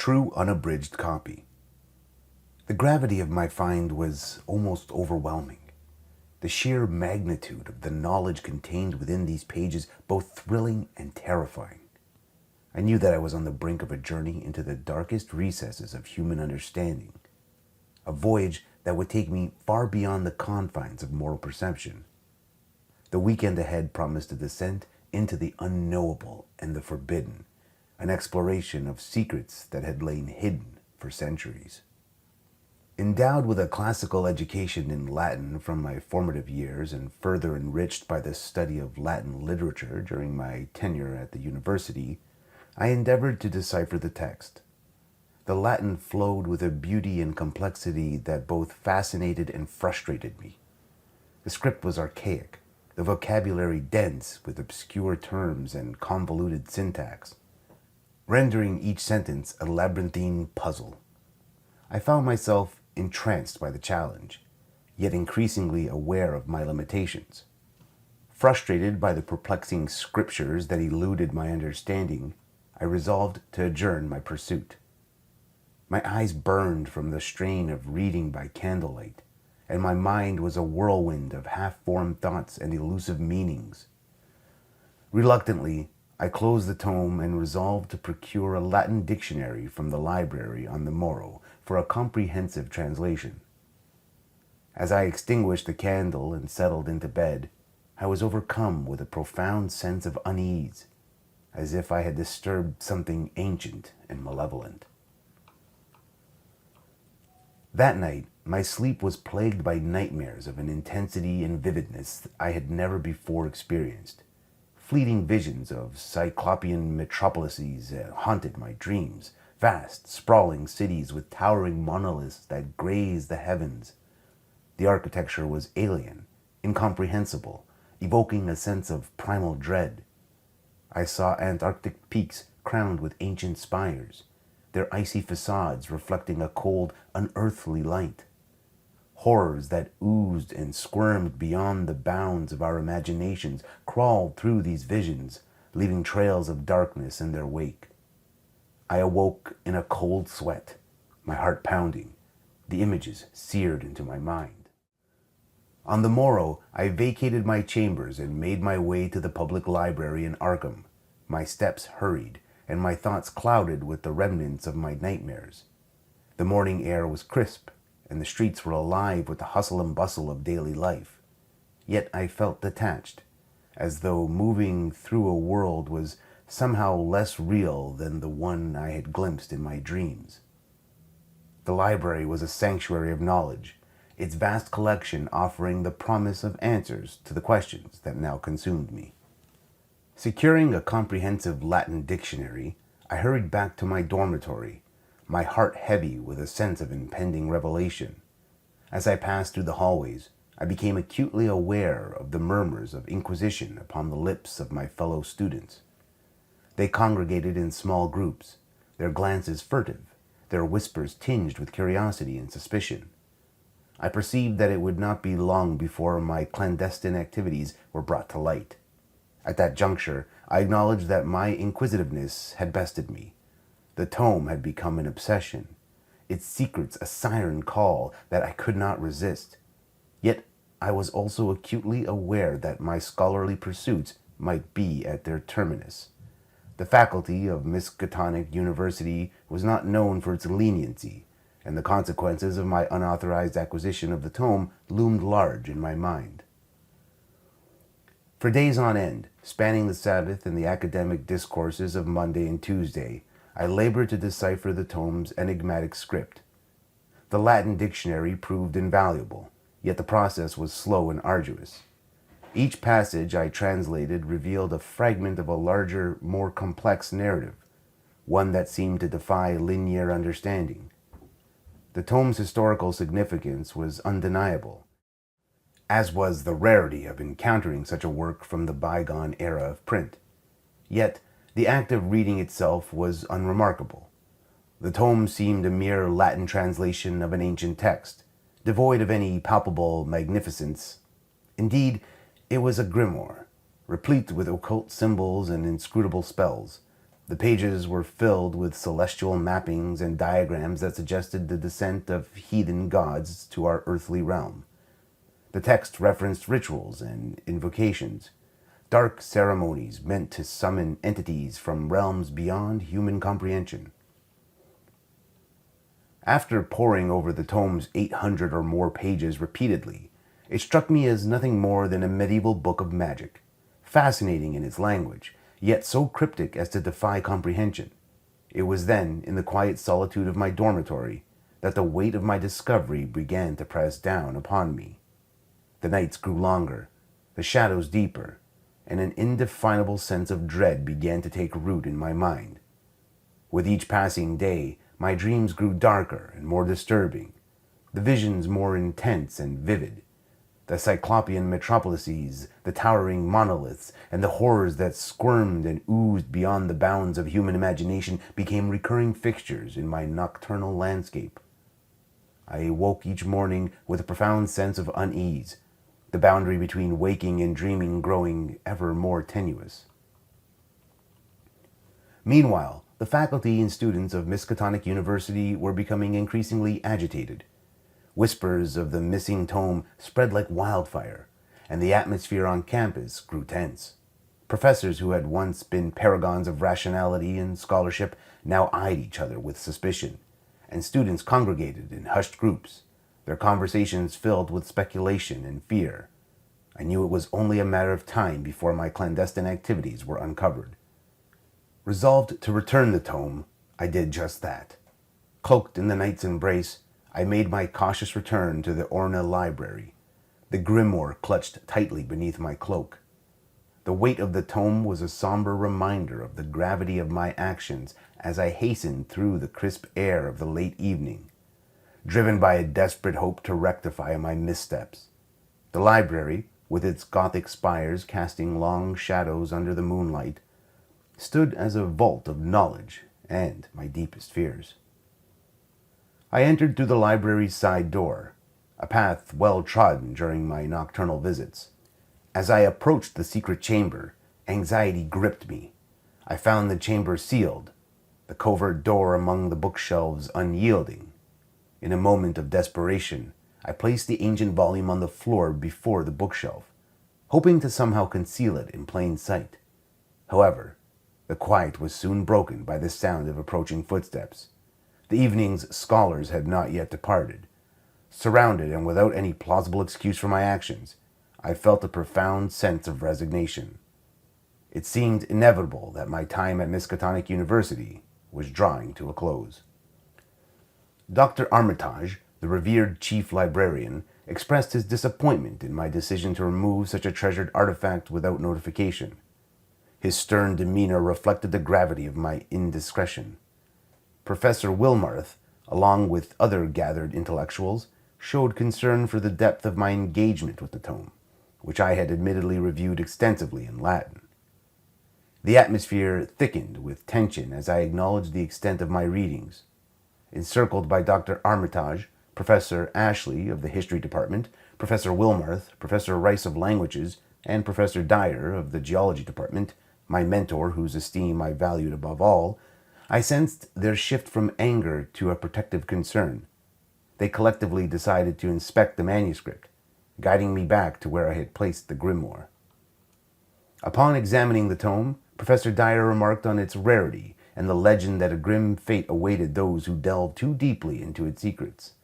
true unabridged copy. The gravity of my find was almost overwhelming. The sheer magnitude of the knowledge contained within these pages both thrilling and terrifying. I knew that I was on the brink of a journey into the darkest recesses of human understanding, a voyage that would take me far beyond the confines of moral perception. The weekend ahead promised a descent into the unknowable and the forbidden, an exploration of secrets that had lain hidden for centuries. Endowed with a classical education in Latin from my formative years and further enriched by the study of Latin literature during my tenure at the university, I endeavored to decipher the text. The Latin flowed with a beauty and complexity that both fascinated and frustrated me. The script was archaic, the vocabulary dense with obscure terms and convoluted syntax, rendering each sentence a labyrinthine puzzle. I found myself entranced by the challenge, yet increasingly aware of my limitations. Frustrated by the perplexing scriptures that eluded my understanding, I resolved to adjourn my pursuit. My eyes burned from the strain of reading by candlelight, and my mind was a whirlwind of half-formed thoughts and elusive meanings. Reluctantly, I closed the tome and resolved to procure a Latin dictionary from the library on the morrow for a comprehensive translation. As I extinguished the candle and settled into bed, I was overcome with a profound sense of unease, as if I had disturbed something ancient and malevolent. That night, my sleep was plagued by nightmares of an intensity and vividness I had never before experienced. Fleeting visions of cyclopean metropolises haunted my dreams, vast, sprawling cities with towering monoliths that grazed the heavens. The architecture was alien, incomprehensible, evoking a sense of primal dread. I saw Antarctic peaks crowned with ancient spires, their icy facades reflecting a cold, unearthly light. Horrors that oozed and squirmed beyond the bounds of our imaginations crawled through these visions, leaving trails of darkness in their wake. I awoke in a cold sweat, my heart pounding, the images seared into my mind. On the morrow, I vacated my chambers and made my way to the public library in Arkham. My steps hurried, and my thoughts clouded with the remnants of my nightmares. The morning air was crisp, and the streets were alive with the hustle and bustle of daily life. Yet I felt detached, as though moving through a world was somehow less real than the one I had glimpsed in my dreams. The library was a sanctuary of knowledge, its vast collection offering the promise of answers to the questions that now consumed me. Securing a comprehensive Latin dictionary, I hurried back to my dormitory, my heart heavy with a sense of impending revelation. As I passed through the hallways, I became acutely aware of the murmurs of inquisition upon the lips of my fellow students. They congregated in small groups, their glances furtive, their whispers tinged with curiosity and suspicion. I perceived that it would not be long before my clandestine activities were brought to light. At that juncture, I acknowledged that my inquisitiveness had bested me. The tome had become an obsession, its secrets a siren call that I could not resist. Yet I was also acutely aware that my scholarly pursuits might be at their terminus. The faculty of Miskatonic University was not known for its leniency, and the consequences of my unauthorized acquisition of the tome loomed large in my mind. For days on end, spanning the Sabbath and the academic discourses of Monday and Tuesday, I labored to decipher the tome's enigmatic script. The Latin dictionary proved invaluable, yet the process was slow and arduous. Each passage I translated revealed a fragment of a larger, more complex narrative, one that seemed to defy linear understanding. The tome's historical significance was undeniable, as was the rarity of encountering such a work from the bygone era of print. Yet, the act of reading itself was unremarkable. The tome seemed a mere Latin translation of an ancient text, devoid of any palpable magnificence. Indeed, it was a grimoire, replete with occult symbols and inscrutable spells, The pages were filled with celestial mappings and diagrams that suggested the descent of heathen gods to our earthly realm. The text referenced rituals and invocations, dark ceremonies meant to summon entities from realms beyond human comprehension. After poring over the tome's 800 or more pages repeatedly, it struck me as nothing more than a medieval book of magic, fascinating in its language, yet so cryptic as to defy comprehension. It was then, in the quiet solitude of my dormitory, that the weight of my discovery began to press down upon me. The nights grew longer, the shadows deeper, and an indefinable sense of dread began to take root in my mind. With each passing day, my dreams grew darker and more disturbing, the visions more intense and vivid. The cyclopean metropolises, the towering monoliths, and the horrors that squirmed and oozed beyond the bounds of human imagination became recurring fixtures in my nocturnal landscape. I awoke each morning with a profound sense of unease, the boundary between waking and dreaming growing ever more tenuous. Meanwhile, the faculty and students of Miskatonic University were becoming increasingly agitated. Whispers of the missing tome spread like wildfire, and the atmosphere on campus grew tense. Professors who had once been paragons of rationality and scholarship now eyed each other with suspicion, and students congregated in hushed groups, their conversations filled with speculation and fear. I knew it was only a matter of time before my clandestine activities were uncovered. Resolved to return the tome, I did just that. Cloaked in the night's embrace, I made my cautious return to the Orna library, the grimoire clutched tightly beneath my cloak. The weight of the tome was a somber reminder of the gravity of my actions as I hastened through the crisp air of the late evening, driven by a desperate hope to rectify my missteps. The library, with its Gothic spires casting long shadows under the moonlight, stood as a vault of knowledge and my deepest fears. I entered through the library's side door, a path well trodden during my nocturnal visits. As I approached the secret chamber, anxiety gripped me. I found the chamber sealed, the covert door among the bookshelves unyielding. In a moment of desperation, I placed the ancient volume on the floor before the bookshelf, hoping to somehow conceal it in plain sight. However, the quiet was soon broken by the sound of approaching footsteps. The evening's scholars had not yet departed. Surrounded and without any plausible excuse for my actions, I felt a profound sense of resignation. It seemed inevitable that my time at Miskatonic University was drawing to a close. Dr. Armitage, the revered chief librarian, expressed his disappointment in my decision to remove such a treasured artifact without notification. His stern demeanor reflected the gravity of my indiscretion. Professor Wilmarth, along with other gathered intellectuals, showed concern for the depth of my engagement with the tome, which I had admittedly reviewed extensively in Latin. The atmosphere thickened with tension as I acknowledged the extent of my readings. Encircled by Dr. Armitage, Professor Ashley of the History Department, Professor Wilmarth, Professor Rice of Languages, and Professor Dyer of the Geology Department, my mentor whose esteem I valued above all, I sensed their shift from anger to a protective concern. They collectively decided to inspect the manuscript, guiding me back to where I had placed the grimoire. Upon examining the tome, Professor Dyer remarked on its rarity and the legend that a grim fate awaited those who delved too deeply into its secrets.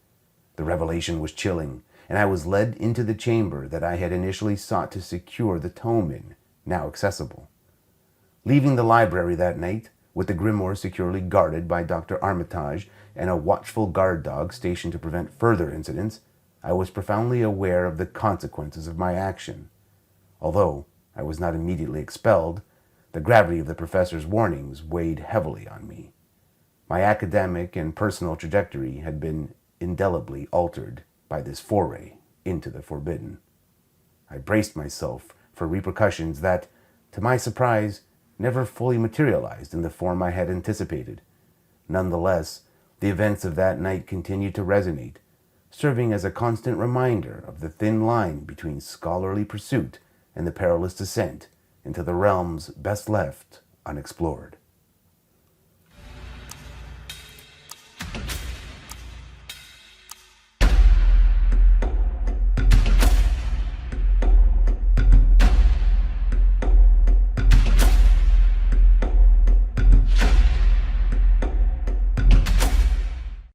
The revelation was chilling, and I was led into the chamber that I had initially sought to secure the tome in, now accessible. Leaving the library that night, with the grimoire securely guarded by Dr. Armitage and a watchful guard dog stationed to prevent further incidents, I was profoundly aware of the consequences of my action. Although I was not immediately expelled, the gravity of the professor's warnings weighed heavily on me. My academic and personal trajectory had been indelibly altered by this foray into the forbidden. I braced myself for repercussions that, to my surprise, never fully materialized in the form I had anticipated. Nonetheless, the events of that night continued to resonate, serving as a constant reminder of the thin line between scholarly pursuit and the perilous descent into the realms best left unexplored.